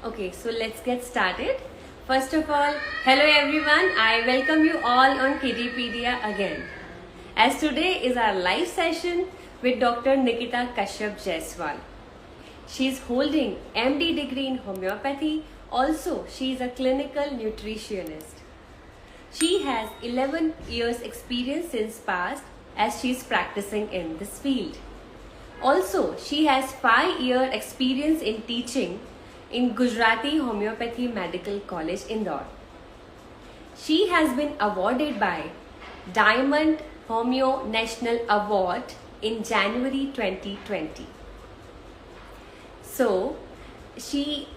Okay, so let's get started. First of all, hello everyone. I welcome you all on Kiddipedia again. As today is our live session with Dr. Nikita Kashyap Jaiswal. She is holding MD degree in homeopathy. Also, she is a clinical nutritionist. She has 11 years experience since past as she is practicing in this field. Also, she has 5-year experience in teaching in Gujarati Homeopathy Medical College, Indore. She has been awarded by Diamond Homeo National Award in January 2020. So, she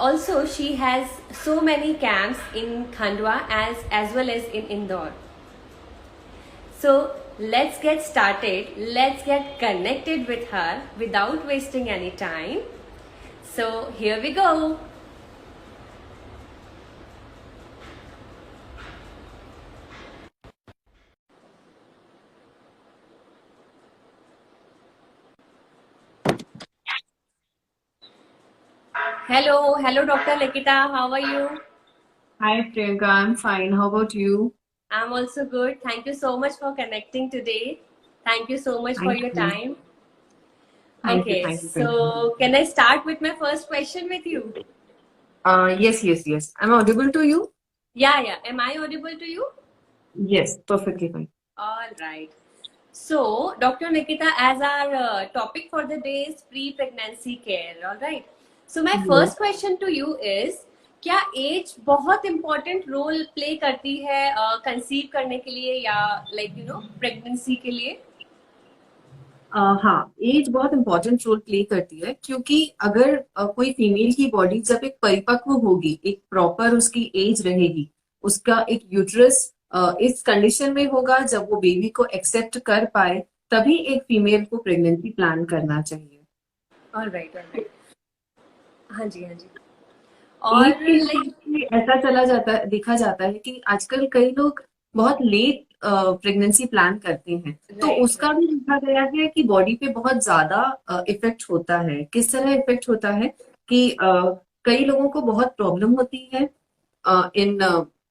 has so many camps in Khandwa as well as in Indore. So, let's get started. Let's get connected with her without wasting any time. So here we go. Hello, Dr. Nikita. How are you? Hi, Priyanka. I'm fine. How about you? I'm also good. Thank you so much for connecting today. Thank you so much for Thank your you. time. Thank you. Okay, Thank you, Priyanka. so can I start with my first question with you? Yes. I'm audible to you? Yeah. Am I audible to you? Yes, perfectly fine. All right. So, Dr. Nikita, as our topic for the day is pre-pregnancy care, all right? So, my Yes. first question to you is, क्या as बहुत important role play करती है conceive करने के लिए या pregnancy के लिए? हाँ, एज बहुत इंपॉर्टेंट रोल प्ले करती है क्योंकि अगर कोई फीमेल की बॉडी जब एक परिपक्व होगी, एक प्रॉपर उसकी एज रहेगी, उसका एक यूट्रस इस कंडीशन में होगा जब वो बेबी को एक्सेप्ट कर पाए, तभी एक फीमेल को प्रेगनेंसी प्लान करना चाहिए। ऑलराइट। हाँ जी। एज और के हिसाब से ऐसा चला जाता है, देखा जाता है कि आजकल कई लोग बहुत लेट प्रेगनेंसी प्लान करते हैं, तो राइट। उसका भी देखा गया है कि बॉडी पे बहुत ज्यादा इफेक्ट होता है। किस तरह इफेक्ट होता है कि कई लोगों को बहुत प्रॉब्लम होती है इन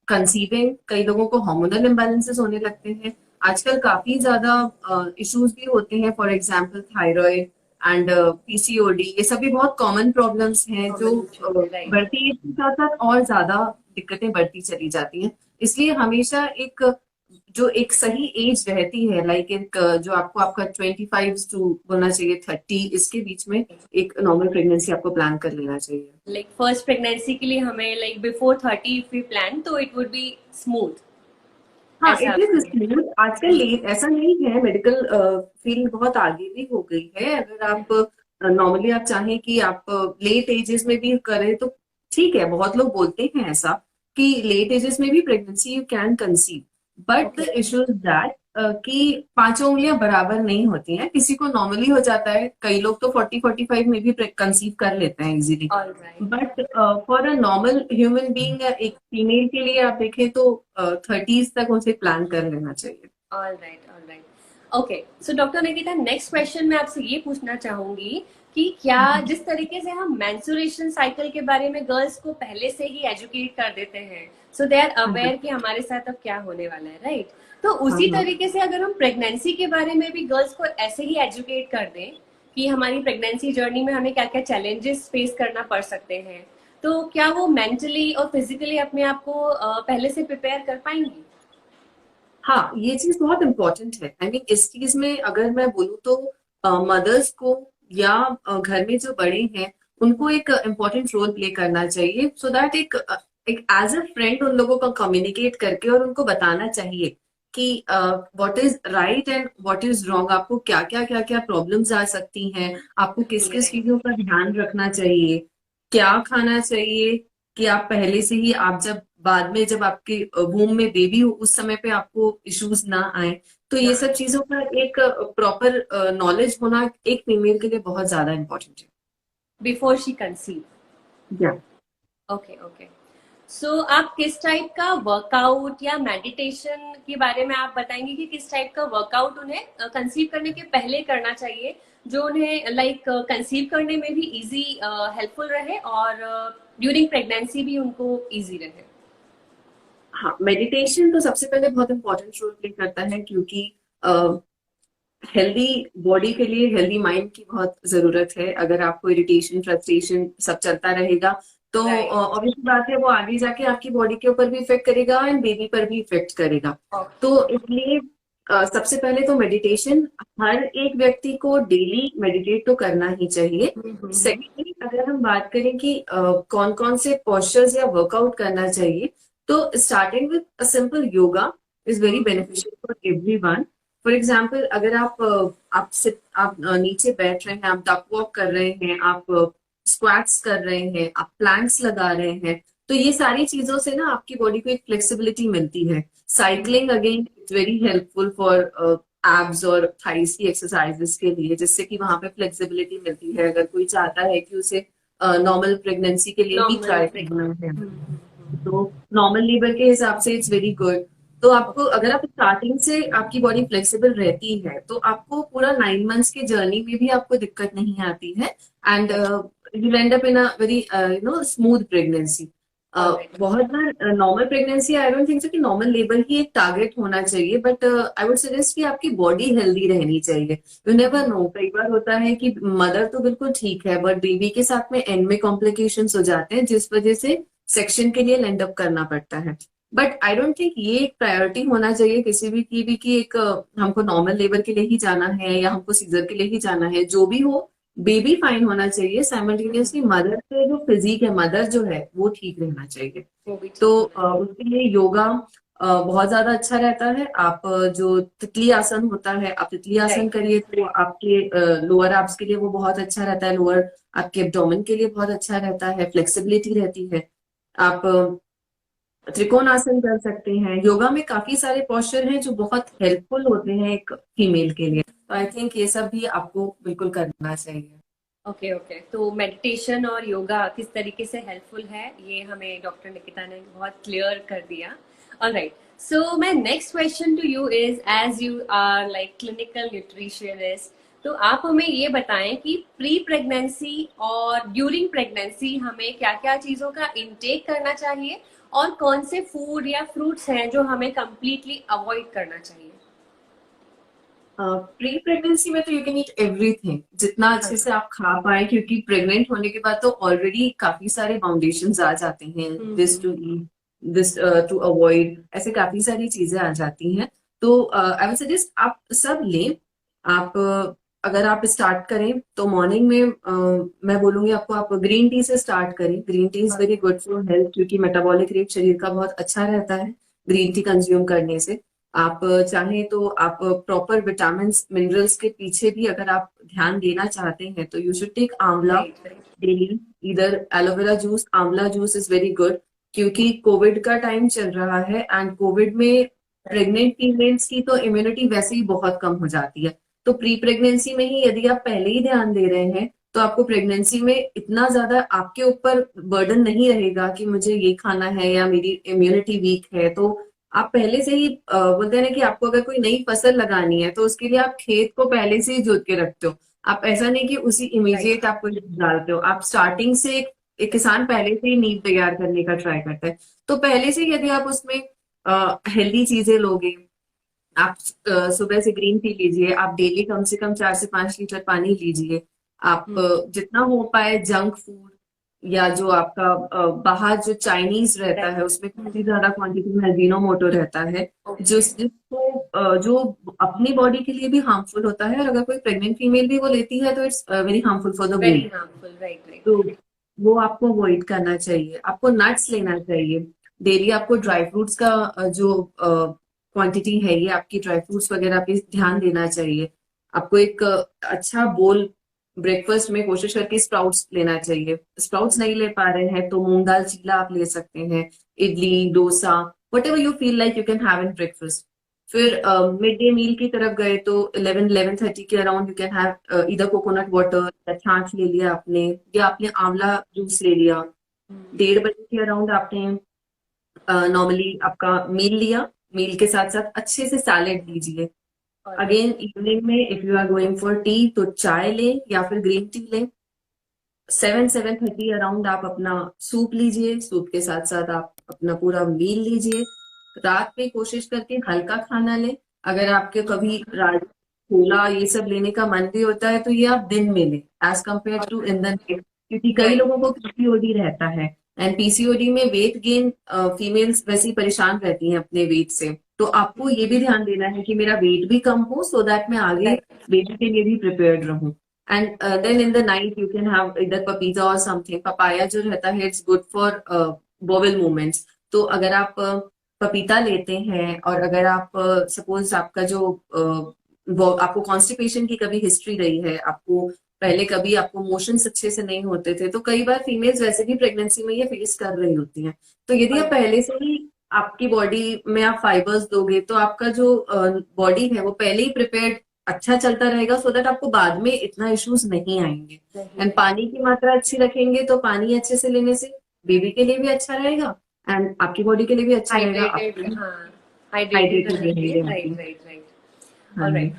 कंसीविंग, कई लोगों को हार्मोनल इम्बैलेंसेस होने लगते हैं। आजकल काफी ज्यादा इश्यूज भी होते हैं, for example thyroid and PCOD, ये सभी बहुत कॉमन प्रॉब्लम्स हैं जो राइट। बढ़ती एज के साथ साथ और ज्यादा दिक्कतें बढ़ती चली जाती हैं। इसलिए हमेशा जो एक सही एज रहती है, लाइक एक जो आपको आपका 25 टू बोलना चाहिए 30, इसके बीच में एक नॉर्मल प्रेगनेंसी आपको प्लान कर लेना चाहिए। लाइक फर्स्ट प्रेगनेंसी के लिए हमें बिफोर 30 इफ वी प्लान तो इट वुड बी स्मूथ। हाँ, ऐसा इट इज स्मूथ। आजकल ऐसा नहीं है, मेडिकल फील्ड बहुत आगे भी हो गई है। अगर आप नॉर्मली आप चाहें कि आप लेट एजेस में भी करें तो ठीक है। बहुत लोग बोलते हैं ऐसा कि लेट एजेस में भी pregnancy you can conceive, but the okay. Issue is that कि पांचों उंगलियां बराबर नहीं होती हैं। किसी को नॉर्मली हो जाता है, कई लोग तो 40-45 में भी कंसीव कर लेते हैं easily. Alright. But for a normal human being, एक फीमेल के लिए आप देखें तो 30s तक उसे प्लान कर लेना चाहिए। Alright. Okay, so doctor Nikita, next question मैं आपसे ये पूछना चाहूंगी कि क्या जिस तरीके से हम मेंस्ट्रुएशन साइकिल के बारे में गर्ल्स को पहले से ही एजुकेट कर देते हैं, सो दे आर हाँ अवेयर जी। कि हमारे साथ अब क्या होने वाला है, राइट? तो हाँ उसी हाँ। तरीके से अगर हम प्रेगनेंसी के बारे में भी गर्ल्स को ऐसे ही एजुकेट कर दें कि हमारी प्रेगनेंसी जर्नी में हमें क्या क्या चैलेंजेस फेस करना पड़ सकते हैं, तो क्या वो मेंटली और फिजिकली अपने आप को पहले से प्रिपेयर कर पाएंगी? हाँ, ये चीज बहुत इंपॉर्टेंट है। आई मीन इस चीज में अगर मैं बोलूँ तो मदर्स को या घर में जो बड़े हैं उनको एक इम्पोर्टेंट रोल प्ले करना चाहिए, सो दैट एक एज अ फ्रेंड उन लोगों को कम्युनिकेट करके और उनको बताना चाहिए कि what is right and what is wrong, आपको क्या क्या प्रॉब्लम्स आ सकती हैं, आपको किस किस राइट। चीजों का ध्यान रखना चाहिए, क्या खाना चाहिए, कि आप पहले से ही, आप जब बाद में जब आपके वूम में बेबी हो उस समय पे आपको इश्यूज ना आए। तो ये सब चीजों का एक प्रॉपर नॉलेज होना एक फीमेल के लिए बहुत ज्यादा इम्पोर्टेंट बिफोर शी कंसीव। है। या ओके। सो आप किस टाइप का वर्कआउट या मेडिटेशन के बारे में आप बताएंगे कि किस टाइप का वर्कआउट उन्हें कंसीव करने के पहले करना चाहिए जो उन्हें कंसीव करने में भी इजी हेल्पफुल रहे और ड्यूरिंग प्रेगनेंसी भी उनको इजी रहे? हाँ, मेडिटेशन तो सबसे पहले बहुत इंपॉर्टेंट रोल प्ले करता है, क्योंकि हेल्दी बॉडी के लिए हेल्दी माइंड की बहुत जरूरत है। अगर आपको इरिटेशन, फ्रस्ट्रेशन सब चलता रहेगा तो राइट। ऑब्वियस बात है वो आगे जाके आपकी बॉडी के ऊपर भी इफेक्ट करेगा एंड बेबी पर भी इफेक्ट करेगा। तो इसलिए सबसे पहले तो मेडिटेशन हर एक व्यक्ति को डेली मेडिटेट तो करना ही चाहिए। सेकेंडली, अगर हम बात करें कि कौन कौन से पोस्चर्स या वर्कआउट करना चाहिए, तो starting with a simple yoga is very beneficial for everyone. For example, अगर आप नीचे बैठ रहे हैं, आप डक वॉक कर रहे हैं, आप स्क्वाट्स कर रहे हैं, आप प्लैंक्स लगा रहे हैं, तो ये सारी चीजों से ना आपकी बॉडी को एक फ्लेक्सिबिलिटी मिलती है। Cycling again it's very helpful for abs और थाइस की एक्सरसाइजेस के लिए, जिससे कि वहां पे फ्लेक्सिबिलिटी मिलती है। अगर कोई चाहता है कि उसे नॉर्मल प्रेगनेंसी के लिए भी ट्राई करना है, तो नॉर्मल लेबर के हिसाब से इट्स वेरी गुड। तो आपको, अगर आप स्टार्टिंग से आपकी बॉडी फ्लेक्सिबल रहती है, तो आपको पूरा 9 मंथ्स की जर्नी में भी आपको दिक्कत नहीं आती है and you end up in a very smooth pregnancy. बहुत बार normal pregnancy, I don't think so कि नॉर्मल लेबर ही एक टारगेट होना चाहिए, बट आई वुड सजेस्ट कि आपकी बॉडी हेल्दी रहनी चाहिए। यू नेवर नो, कई बार होता है कि मदर तो बिल्कुल ठीक है बट बेबी के साथ में एंड में कॉम्प्लिकेशंस हो जाते हैं, जिस वजह से सेक्शन के लिए लैंड अप करना पड़ता है। बट आई डोंट थिंक ये एक प्रायोरिटी होना चाहिए किसी भी की भी कि एक हमको नॉर्मल लेबर के लिए ही जाना है या हमको सीजर के लिए ही जाना है। जो भी हो, बेबी फाइन होना चाहिए, साइमल्टेनियसली मदर के जो फिजिक है, मदर जो है वो ठीक रहना चाहिए। वो भी ठीक तो है। उसके लिए योगा बहुत ज्यादा अच्छा रहता है। आप जो तितली आसन होता है, आप तितली आसन राइट। करिए तो आपके लोअर एब्स के लिए वो बहुत अच्छा रहता है, लोअर आपके एब्डोमेन के लिए बहुत अच्छा रहता है, फ्लेक्सिबिलिटी रहती है। आप त्रिकोण आसन कर सकते हैं। योगा में काफी सारे पोस्चर हैं जो बहुत हेल्पफुल होते हैं एक फीमेल के लिए, तो आई थिंक ये सब भी आपको बिल्कुल करना चाहिए। ओके ओके, तो मेडिटेशन और योगा किस तरीके से हेल्पफुल है ये हमें डॉक्टर निकिता ने बहुत क्लियर कर दिया। Alright, so my next question to you is, as you are like clinical nutritionist, तो आप हमें ये बताएं कि प्री प्रेगनेंसी और ड्यूरिंग प्रेगनेंसी हमें क्या क्या चीजों का इनटेक करना चाहिए और कौन से फूड या फ्रूट्स हैं जो हमें कंप्लीटली अवॉइड करना चाहिए? प्री प्रेगनेंसी में तो यू कैन ईट एवरीथिंग, जितना अच्छे से आप खा पाए, क्योंकि प्रेग्नेंट होने के बाद तो ऑलरेडी काफी सारे फाउंडेशंस आ जाते हैं, this to eat, this to avoid, ऐसे काफी सारी चीजें आ जाती हैं। तो आई विल सजेस्ट आप सब लें। आप अगर आप स्टार्ट करें तो मॉर्निंग में मैं बोलूंगी आपको, आप ग्रीन टी से स्टार्ट करें। Green tea is very good for health, क्योंकि मेटाबॉलिक रेट शरीर का बहुत अच्छा रहता है ग्रीन टी कंज्यूम करने से। आप चाहें तो आप प्रॉपर विटामिन मिनरल्स के पीछे भी अगर आप ध्यान देना चाहते हैं तो यू शुड टेक आंवला राइट राइट। डेली। इधर एलोवेरा जूस, आंवला जूस इज वेरी गुड, क्योंकि कोविड का टाइम चल रहा है एंड कोविड में प्रेग्नेंट फीमेल्स की तो इम्यूनिटी वैसे ही बहुत कम हो जाती है। तो प्री प्रेगनेंसी में ही यदि आप पहले ही ध्यान दे रहे हैं तो आपको प्रेगनेंसी में इतना ज्यादा आपके ऊपर बर्डन नहीं रहेगा कि मुझे ये खाना है या मेरी इम्यूनिटी वीक है। तो आप पहले से ही बोलते हैं ना कि आपको अगर कोई नई फसल लगानी है तो उसके लिए आप खेत को पहले से ही जोत के रखते हो। आप ऐसा नहीं कि उसी इमीडिएट आपको डालते हो, आप स्टार्टिंग से एक किसान पहले से ही नींव तैयार करने का ट्राई करता है। तो पहले से ही यदि आप उसमें हेल्दी चीजें लोगे, आप सुबह से ग्रीन टी लीजिए, आप डेली कम से कम 4 से 5 लीटर पानी लीजिए। आप जितना हो पाए जंक फूड या जो आपका बाहर जो चाइनीज रहता है उसमें काफी ज्यादा क्वांटिटी में अजीनोमोटो रहता है, जिसको जो अपनी बॉडी के लिए भी हार्मफुल होता है, और अगर कोई प्रेग्नेंट फीमेल भी वो लेती है तो it's very harmful for the very womb. Harmful, right right. तो वो आपको अवॉइड करना चाहिए। आपको नट्स लेना चाहिए डेली। आपको ड्राई फ्रूट्स का जो क्वांटिटी है, ये आपकी ड्राई फ्रूट्स वगैरह पे ध्यान देना चाहिए। आपको एक अच्छा बोल ब्रेकफास्ट में कोशिश करके स्प्राउट्स लेना चाहिए। स्प्राउट्स नहीं ले पा रहे हैं तो मूंग दाल चीला आप ले सकते हैं, idli, dosa, what ever you feel like you can have in breakfast. फिर मिड डे मील की तरफ गए तो 11-11:30 के अराउंड यू कैन हैव इधर कोकोनट वाटर या छाछ ले लिया आपने, या आपने आंवला जूस ले लिया। 1:30 बजे के अराउंड आपने नॉर्मली आपका मील लिया, मील के साथ साथ अच्छे से सैलेड लीजिए। अगेन इवनिंग में if you are going for tea तो चाय लें या फिर ग्रीन टी लें। 7-7:30 अराउंड आप अपना सूप लीजिए, सूप के साथ साथ आप अपना पूरा मील लीजिए। रात में कोशिश करके हल्का खाना लें। अगर आपके कभी राजमा छोला ये सब लेने का मन भी होता है तो ये आप दिन में लें as compare to in the night, क्योंकि कई राइट। लोगों को पीसीओडी रहता है। एंड पीसीओडी में वेट गेन, फीमेल्स वैसे ही परेशान रहती हैं अपने वेट से, तो आपको ये भी ध्यान देना है कि मेरा वेट भी कम हो सो दैट मैं आगे राइट। बेबी के लिए भी प्रिपेयर्ड रहूं। And then in the night you can have इधर पपीता और समथिंग। पपाया जो रहता है it's good for bowel movements. तो अगर आप पपीता लेते हैं और अगर आप सपोज आपका जो आपको कॉन्स्टिपेशन की कभी हिस्ट्री रही है, आपको पहले कभी आपको मोशंस अच्छे से नहीं होते थे, तो कई बार फीमेल्स वैसे भी प्रेगनेंसी में ये फेस कर रही होती हैं। तो यदि आप पहले से ही आपकी बॉडी में आप फाइबर्स दोगे तो आपका जो बॉडी है वो पहले ही प्रिपेयर्ड अच्छा चलता रहेगा, सो दैट आपको बाद में इतना इश्यूज नहीं आएंगे। एंड पानी की मात्रा अच्छी रखेंगे तो पानी अच्छे से लेने से बेबी के लिए भी अच्छा रहेगा एंड आपकी बॉडी के लिए भी अच्छा रहेगा। आप हाइड्रेटेड, हाँ, हाइड्रेटेड हाइड्रेटेड रहेंगे। रहेंगे राइट, आपकी। Right, right. हाँ जी। Alright.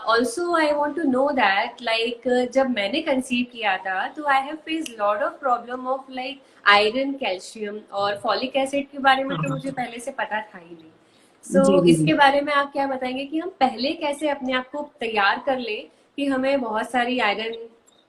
Also I want to know that like जब मैंने कंसीव किया था तो I have face lot of problem of like iron, calcium और फॉलिक एसिड के बारे में हाँ तो हाँ। मुझे पहले से पता था ही नहीं। सो जी जी जी। इसके बारे में आप क्या बताएंगे कि हम पहले कैसे अपने आप को तैयार कर ले कि हमें बहुत सारी आयरन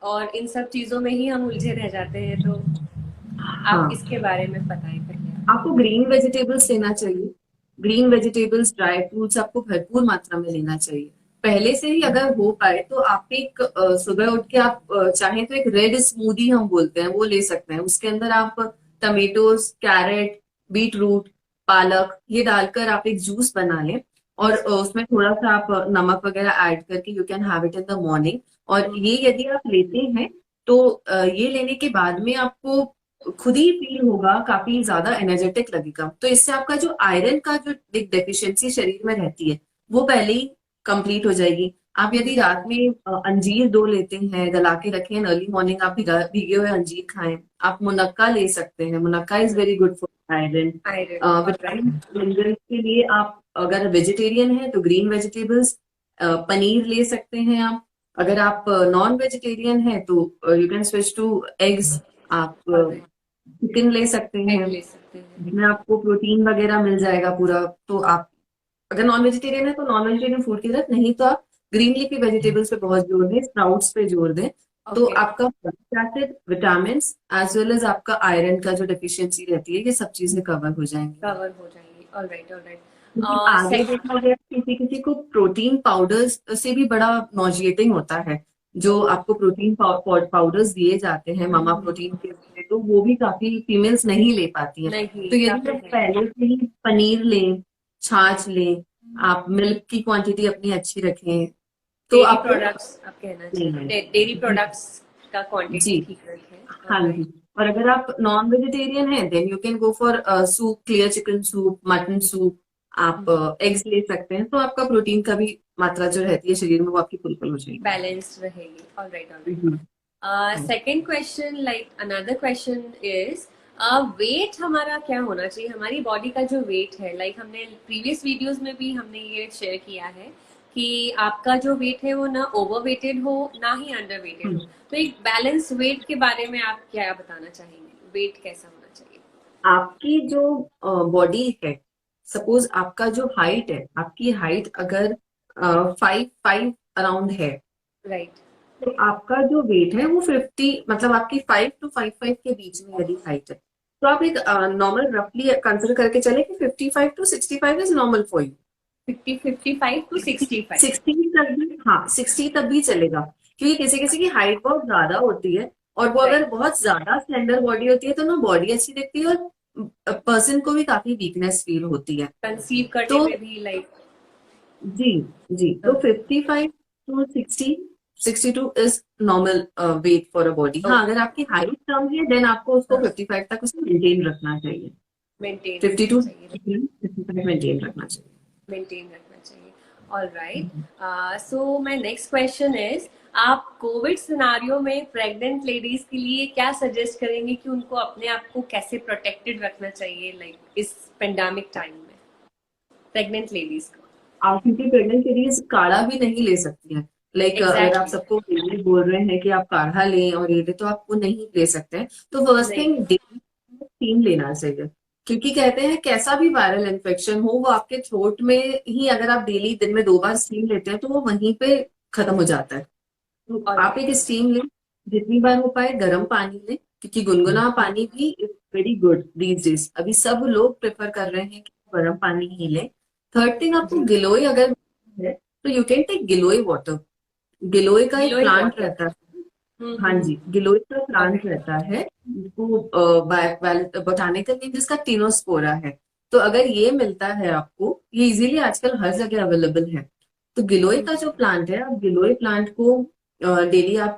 और इन सब चीजों में ही हम उलझे रह जाते हैं, तो आप हाँ, इसके बारे में बताएं पहले आप। आपको ग्रीन वेजिटेबल्स लेना चाहिए। ग्रीन वेजिटेबल्स, ड्राई फ्रूट्स आपको भरपूर मात्रा में लेना चाहिए। पहले से ही अगर हो पाए तो आप एक सुबह उठ के आप चाहें तो एक रेड स्मूदी हम बोलते हैं वो ले सकते हैं। उसके अंदर आप टमेटोज, कैरेट, बीट रूट, पालक ये डालकर आप एक जूस बना लें और उसमें थोड़ा सा आप नमक वगैरह ऐड करके you can have it in the morning. और ये यदि आप लेते हैं तो ये लेने के बाद में आपको खुद ही फील होगा, काफी ज्यादा एनर्जेटिक लगेगा। तो इससे आपका जो आयरन का जो एक डेफिशिएंसी शरीर में रहती है वो पहले ही कंप्लीट हो जाएगी। आप यदि रात में अंजीर 2 लेते हैं, गला के रखें, अर्ली मॉर्निंग आप भीगे हुए अंजीर खाएं। आप मुनक्का ले सकते हैं, मुनक्का is very good for iron. Iron, alright. Vitamin minerals के लिए आप अगर वेजिटेरियन है तो ग्रीन वेजिटेबल्स, पनीर ले सकते हैं आप। अगर आप नॉन वेजिटेरियन है तो you can switch to eggs. आप ऑलराइट। चिकन ले सकते एग हैं, ले सकते हैं। जिसमें आपको प्रोटीन वगैरह मिल जाएगा पूरा। तो आप अगर नॉन वेजिटेरियन है तो नॉन वेजिटेरियन फूड की तरफ, नहीं तो आप ग्रीन लीफी वेजिटेबल्स पे बहुत जोर दें, स्प्राउट्स पे जोर दें। तो ओके। आपका folic acid, vitamin as well as आपका आयरन का जो डेफिशिएंसी रहती है ये सब चीजें कवर हो जाएंगी। कवर हो जाएंगी। ऑलराइट, क्योंकि ऑलराइट। आगे देखा गया किसी किसी को प्रोटीन पाउडर्स से भी बड़ा नॉजिएटिंग होता है। जो आपको प्रोटीन पाउडर्स दिए जाते हैं मामा प्रोटीन के उसमें, तो वो भी काफी फीमेल्स नहीं ले पाती हैं। नहीं, तो यदि काफी आप है। पहले से ही पनीर लें, छाछ लें, आप मिल्क की क्वांटिटी अपनी अच्छी रखें तो डेयरी आपको प्रोडक्ट्स आप कहना नहीं चाहिए, है। डेयरी जी प्रोडक्ट्स का क्वांटिटी जी। ठीक रखें। हाँ जी। ऑलराइट। और अगर आप नॉन वेजिटेरियन हैं then you can go for soup, clear chicken soup, mutton soup. आप एग्स ले सकते हैं तो आपका प्रोटीन का भी मात्रा जो रहती है शरीर में वो आपकी फुलफिल हो जाएगी। बैलेंस्ड रहेगी। ऑलराइट, जी। Alright. Second question, like another question is weight हमारा क्या होना चाहिए, हमारी बॉडी का जो वेट है, लाइक हमने प्रीवियस वीडियोस में भी हमने ये शेयर किया है कि आपका जो वेट है वो ना ओवरवेटेड हो ना ही अंडरवेटेड हो। हम्म। तो एक बैलेंस वेट के बारे में आप क्या बताना चाहेंगे, वेट कैसा होना चाहिए? आपकी जो बॉडी है, सपोज आपका जो हाइट है, आपकी हाइट अगर 5'5" अराउंड है राइट। तो आपका जो वेट है वो 50, मतलब आपकी 5 to 5'5" के बीच में यदि हाइट है तो आप एक नॉर्मल रफली कंसिडर करके चले कि 55 to 65 is normal for you. 55 to 65। 60 तक भी, हाँ 60 तक भी चलेगा। क्योंकि किसी किसी की हाइट बहुत ज्यादा होती है और वो अगर राइट। बहुत ज्यादा स्लेंडर बॉडी होती है तो ना बॉडी अच्छी दिखती है और पर्सन को भी काफी वीकनेस फील होती है। कंसीव करने तो में भी लाइक। जी जी, तो 55 to 60, 62 is normal weight for a body. हाँ, ओके। अगर आपकी हाइट कम है देन आपको उसको 55 तक उसको मेंटेन रखना चाहिए। मेंटेन फिफ्टी रखना टू चाहिए। 55 मेंटेन रखना चाहिए। मेंटेन रखना चाहिए। Alright. So my next question is, आप कोविड सिनारियो में प्रेग्नेंट लेडीज के लिए क्या सजेस्ट करेंगे कि उनको अपने आप को कैसे प्रोटेक्टेड रखना चाहिए, लाइक इस पेंडेमिक टाइम में प्रेग्नेंट लेडीज को? आप क्योंकि प्रेग्नेंट लेडीज काढ़ा भी नहीं ले सकती हैं, लाइक अगर आप एग्जैक्टली। सबको डेली बोल रहे हैं कि आप काढ़ा लें और ये लें, तो आप वो नहीं ले सकते हैं। तो फर्स्ट नहीं। थिंग, डेली स्टीम लेना चाहिए, क्योंकि कहते हैं कैसा भी वायरल इन्फेक्शन हो वो आपके थ्रोट में ही, अगर आप डेली दिन में 2 बार स्टीम लेते हैं तो वो वहीं पे खत्म हो जाता है। तो आप ऑलराइट। एक स्टीम लें, जितनी बार हो पाए गर्म पानी लें, क्योंकि गुनगुना पानी भी is very good these days. अभी सब लोग प्रेफर कर रहे हैं कि गर्म पानी ही लें। थर्ड थिंग, आपको जी। गिलोय अगर है तो you can take giloy water. गिलोय का एक गिलोय प्लांट वाटर। रहता है। हाँ जी, गिलोय का प्लांट ऑलराइट। रहता है, जिसको बोटानिकल नेम जिसका टिनोस्पोरा है। तो अगर ये मिलता है आपको, ये इजीली आजकल हर जगह अवेलेबल है। तो गिलोय का जो प्लांट है, आप गिलोय प्लांट को डेली आप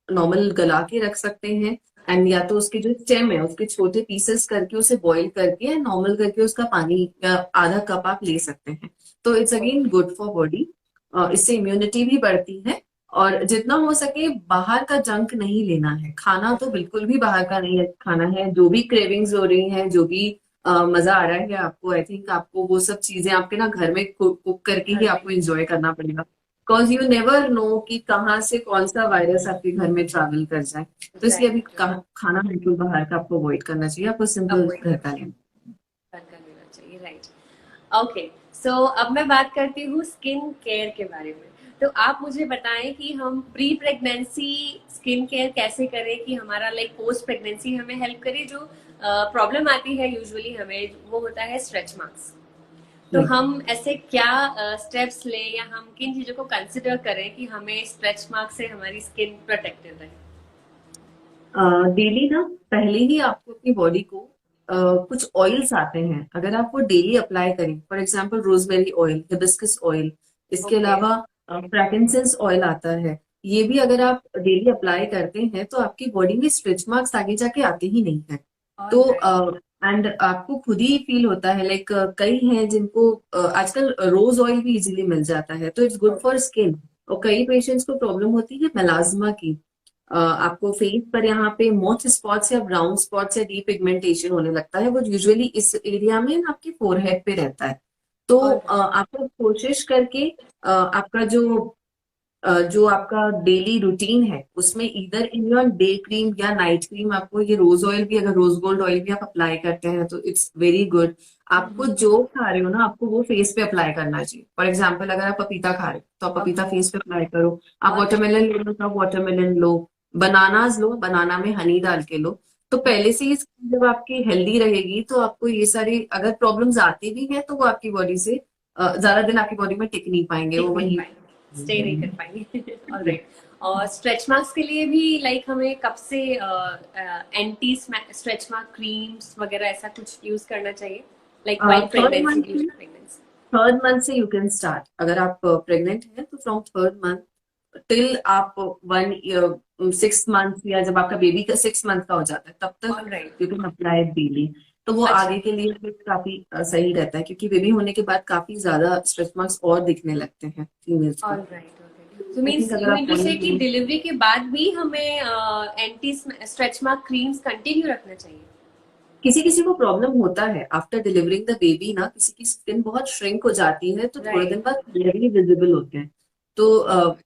नॉर्मल गला के रख सकते हैं। एंड या तो उसके जो स्टेम है उसके छोटे पीसेस करके उसे बॉईल करके नॉर्मल करके उसका पानी आधा कप आप ले सकते हैं। तो it's again okay. Good for body. इससे इम्यूनिटी भी बढ़ती है। और जितना हो सके बाहर का जंक नहीं लेना है। खाना तो बिल्कुल भी बाहर का नहीं खाना है। जो भी क्रेविंग्स हो रही हैं, जो भी मजा आ रहा है आपको, आई थिंक आपको वो सब चीजें आपके ना घर में कुक करके ही घर में। आपको एंजॉय करना पड़ेगा। बिकॉज यू नेवर नो कि कहाँ से कौन सा वायरस आपके घर में ट्रैवल कर जाए। तो इसलिए अभी राइट। खाना बिल्कुल बाहर का आपको अवॉइड करना चाहिए, आपको सिंपल अवॉइड घर का करना। लेना। घर का लेना चाहिए, राइट। ओके। सो अब मैं बात करती हूँ स्किन केयर के बारे में। तो आप मुझे बताएं कि हम प्री प्रेगनेंसी स्किन केयर कैसे करें कि हमारा लाइक पोस्ट प्रेगनेंसी हमें हेल्प करे। जो प्रॉब्लम आती है यूजुअली हमें, वो होता है स्ट्रेच मार्क्स। तो राइट। हम ऐसे क्या स्टेप्स लें या हम किन चीजों को कंसिडर करें कि हमें स्ट्रेच मार्क से हमारी स्किन प्रोटेक्टेड रहे। डेली ना, पहले ही आपको अपनी बॉडी को कुछ ऑयल्स आते हैं, अगर आप वो डेली अप्लाई करें, for example rosemary oil, hibiscus oil, इसके ओके। अलावा फ्रैंकिंसेंस ऑयल आता है। ये भी अगर आप डेली अप्लाई करते हैं तो आपकी बॉडी में स्ट्रेच मार्क्स आगे जाके आते ही नहीं है। तो ऑलराइट। एंड आपको खुद ही फील होता है, लाइक कई हैं जिनको आजकल रोज ऑयल भी इजीली मिल जाता है, तो इट्स गुड फॉर स्किन। और कई पेशेंट्स को प्रॉब्लम होती है मेलाज्मा की। आपको फेस पर यहाँ पे मोच स्पॉट्स या ब्राउन स्पॉट्स या डीपिगमेंटेशन होने लगता है, वो यूजुअली इस एरिया में ना आपके फोरहेड पे रहता है। तो ऑलराइट। आपको कोशिश करके आपका जो आपका डेली रूटीन है उसमें इधर इन योर डे क्रीम या नाइट क्रीम, आपको ये रोज ऑयल भी, अगर रोज गोल्ड ऑयल भी आप अप्लाई करते हैं तो इट्स वेरी गुड। आपको जो खा रहे हो ना, आपको वो फेस पे अप्लाई करना चाहिए। फॉर एग्जाम्पल, अगर आप पपीता खा रहे हो तो आप पपीता फेस पे अप्लाई करो। आप ऑलराइट। वाटरमेलन ले लो तो आप वाटरमेलन लो। बनानाज लो, बनाना में हनी डाल के लो। तो पहले से ही skin जब आपकी हेल्दी रहेगी तो आपको ये सारी अगर प्रॉब्लम्स आती भी हैं तो वो आपकी बॉडी से ज्यादा दिन आपकी बॉडी में टिक नहीं पाएंगे, टिक वो नहीं वहीं पाएंगे, स्टे नहीं कर पाएंगे। ऑलराइट। और स्ट्रेच मार्क्स के लिए भी लाइक हमें कब से एंटी स्ट्रेच मार्क क्रीम्स वगैरह ऐसा कुछ यूज करना चाहिए, like while third pregnancy, month during pregnancy. Third month से यू कैन स्टार्ट। अगर आप प्रेग्नेंट हैं तो फ्रॉम थर्ड मंथ टिल आप 1 6 मंथ, या जब आपका बेबी का 6 मंथ का हो जाता है तब तक alright. You can apply daily. तो वो अच्छा। आगे के लिए फिर काफी सही रहता है, क्योंकि बेबी होने के बाद काफी ज्यादा स्ट्रेच मार्क्स और दिखने लगते हैं फीमेल्स को। Alright. Alright. So I means think you अगर मीन आप टू से कि ऑयल, डिलीवरी के बाद भी हमें anti stretch mark creams continue रखना चाहिए। किसी किसी को प्रॉब्लम होता है आफ्टर डिलीवरिंग द बेबी ना, किसी की स्किन बहुत श्रिंक हो जाती है तो थोड़े दिन राइट। बाद क्लियरली विजिबल होते हैं। तो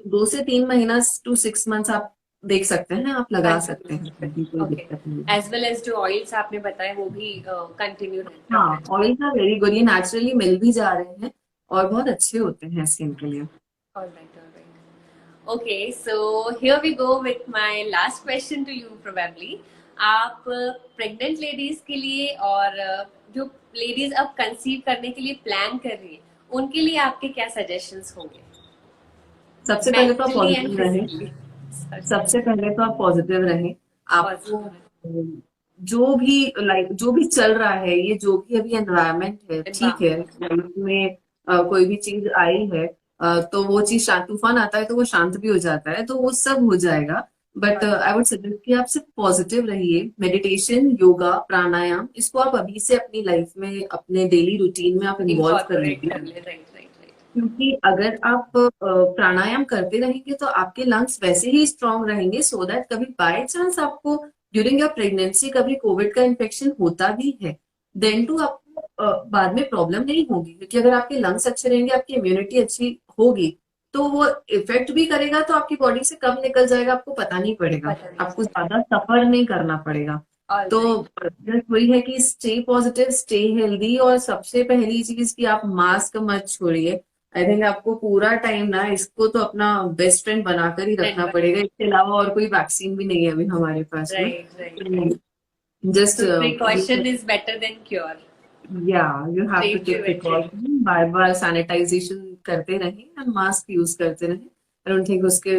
2 से 3 महीना टू 6 मंथ्स आप देख सकते हैं, आप लगा सकते हैं, अभी कोई ओके। दिक्कत नहीं है। एज वेल एज जो ऑयल्स आपने बताए वो भी कंटिन्यू रखना हाँ, चाहिए। ऑयल का वेरी गुड, ये नेचुरली मिल भी जा रहे हैं और बहुत अच्छे होते हैं स्किन के लिए। Alright. Alright. Okay, so here we go with my last question to you probably. आप प्रेग्नेंट लेडीज के लिए और जो लेडीज अब कंसीव करने के लिए प्लान कर रही है, उनके लिए आपके क्या सजेशंस होंगे, सबसे पहले तो आप मेंटली एंड पॉजिटिव रहें। फिजिकली। सॉरी। सबसे पहले तो आप पॉजिटिव रहें। आपको पॉजिटिव जो भी लाइक जो भी चल रहा है, ये जो भी अभी एनवायरनमेंट है, ठीक है, एनवायरमेंट। लाइफ में कोई भी चीज आई है, तो वो चीज शांत, तूफान आता है तो वो शांत भी हो जाता है, तो वो सब हो जाएगा। बट आई वुड सजेस्ट कि आप सिर्फ पॉजिटिव रहिए। मेडिटेशन, योगा, प्राणायाम, इसको आप अभी से अपनी लाइफ में, अपने डेली रूटीन में आप इन्वॉल्व कर इनकॉर्पोरेट कर लीजिए। ले। राइट। राइट। राइट। क्योंकि अगर आप प्राणायाम करते रहेंगे तो आपके लंग्स वैसे ही स्ट्रांग रहेंगे, सो दैट कभी बाय चांस आपको ड्यूरिंग योर प्रेगनेंसी कभी कोविड का इन्फेक्शन होता भी है, देन टू आपको बाद में प्रॉब्लम नहीं होगी, क्योंकि अगर आपके लंग्स अच्छे रहेंगे, आपकी इम्यूनिटी अच्छी होगी, तो वो इफेक्ट भी करेगा तो आपकी बॉडी से कब निकल जाएगा आपको पता नहीं पड़ेगा, पता नहीं आपको चलेगा। ज्यादा सफर नहीं करना पड़ेगा। ऑल तो राइट। बस वही है कि स्टे पॉजिटिव, स्टे हेल्दी, और सबसे पहली चीज कि आप मास्क मत छोड़िए। आई थिंक आपको पूरा टाइम ना इसको तो अपना बेस्ट फ्रेंड बनाकर ही रखना पड़ेगा, इसके अलावा और कोई वैक्सीन भी नहीं है अभी हमारे पास में। Right right right. जस्ट तो precaution is better than cure. या you have stay to take prevented. Precaution, बार बार सैनिटाइजेशन करते रहें और मास्क यूज करते रहें। आई डोंट थिंक उसके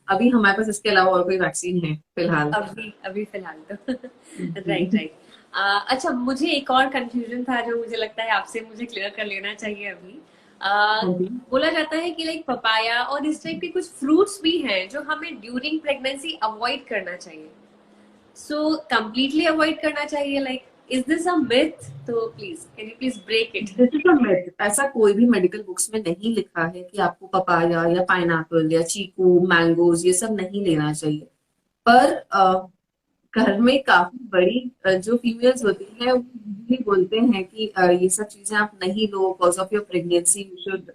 अभी हमारे पास इसके अलावा और कोई वैक्सीन है फिलहाल। अभी अभी फिलहाल तो राइट राइट। अच्छा, मुझे एक और कंफ्यूजन था जो मुझे लगता है आपसे मुझे क्लियर कर लेना चाहिए अभी। बोला जाता है कि लाइक पपाया और इस टाइप के कुछ फ्रूट्स भी हैं जो हमें ड्यूरिंग प्रेगनेंसी अवॉइड करना चाहिए। सो कंप्लीटली अवॉइड करना चाहिए, like is this a myth? तो please can you please break it? This is a myth. ऐसा कोई भी मेडिकल बुक्स में नहीं लिखा है कि आपको पपाया या पाइनएप्पल या चीकू, मैंगोज ये सब नहीं लेना चाहिए। पर घर में काफी बड़ी जो फीमेल्स होती हैं वो भी बोलते हैं कि ये सब चीजें आप नहीं लो, cause of your pregnancy you should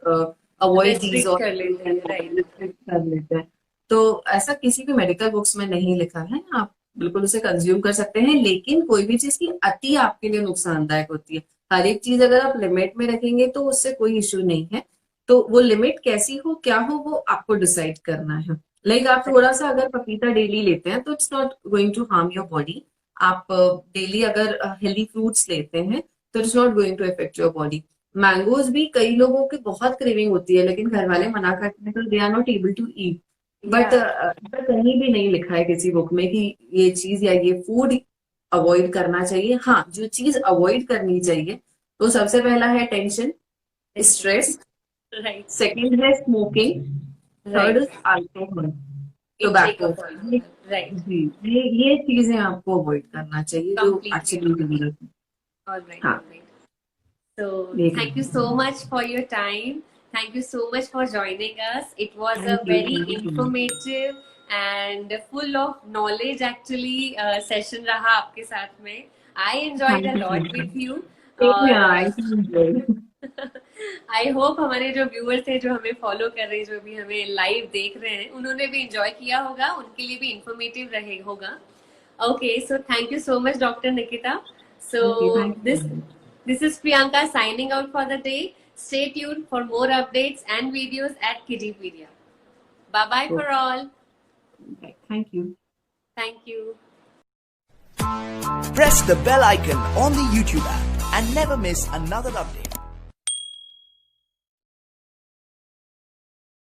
avoid these, restrict और कर लेते हैं, राइट। कर लेते हैं। तो ऐसा किसी भी मेडिकल बुक्स में नहीं लिखा है, आप बिल्कुल उसे कंज्यूम कर सकते हैं, लेकिन कोई भी चीज की अति आपके लिए नुकसानदायक होती है। हर एक चीज अगर आप लिमिट में रखेंगे तो उससे कोई इश्यू नहीं है। तो वो लिमिट कैसी हो, क्या हो, वो आपको डिसाइड करना है। लाइक आप थोड़ा सा अगर पपीता डेली लेते हैं तो it's not going to harm your body. आप डेली अगर हेल्दी फ्रूट्स लेते हैं तो it's not going to effect your body. Mangoes भी कई लोगों की बहुत क्रेविंग होती है, लेकिन घर वाले मना करते हैं तो they are not able to eat. But ऐसा कहीं भी नहीं लिखा है किसी बुक में कि ये चीज या ये फूड अवॉइड करना चाहिए। हाँ, जो चीज अवॉइड करनी चाहिए तो सबसे पहला है टेंशन, स्ट्रेस, राइट सेकंड है smoking, third right. Is alcohol, intake tobacco. Of alcohol, right. जी, ये चीजें आपको अवॉइड करना चाहिए जो कंप्लीटली एक्चुअली अवॉइड। जरूरत है। All right, हाँ, all right. So, ये thank you so much for your time. Thank you so much for joining us. It was a thank you, very thank you. informative and full of knowledge actually session रहा आपके साथ में. I enjoyed thank a you so lot much. with you. Same और here, I enjoy. I hope हमारे जो viewers थे, जो हमें फॉलो कर रहे हैं, जो भी हमें लाइव देख रहे हैं, उन्होंने भी इंजॉय किया होगा, उनके लिए भी इंफॉर्मेटिव रहे होगा। Okay, so thank you so much, Dr. Nikita. So thank this you. this is Priyanka signing out for the day. Stay tuned for more updates and videos at Kiddipedia. Bye bye for all. Thank you. Thank you. Press the bell icon on the YouTube app and never miss another update.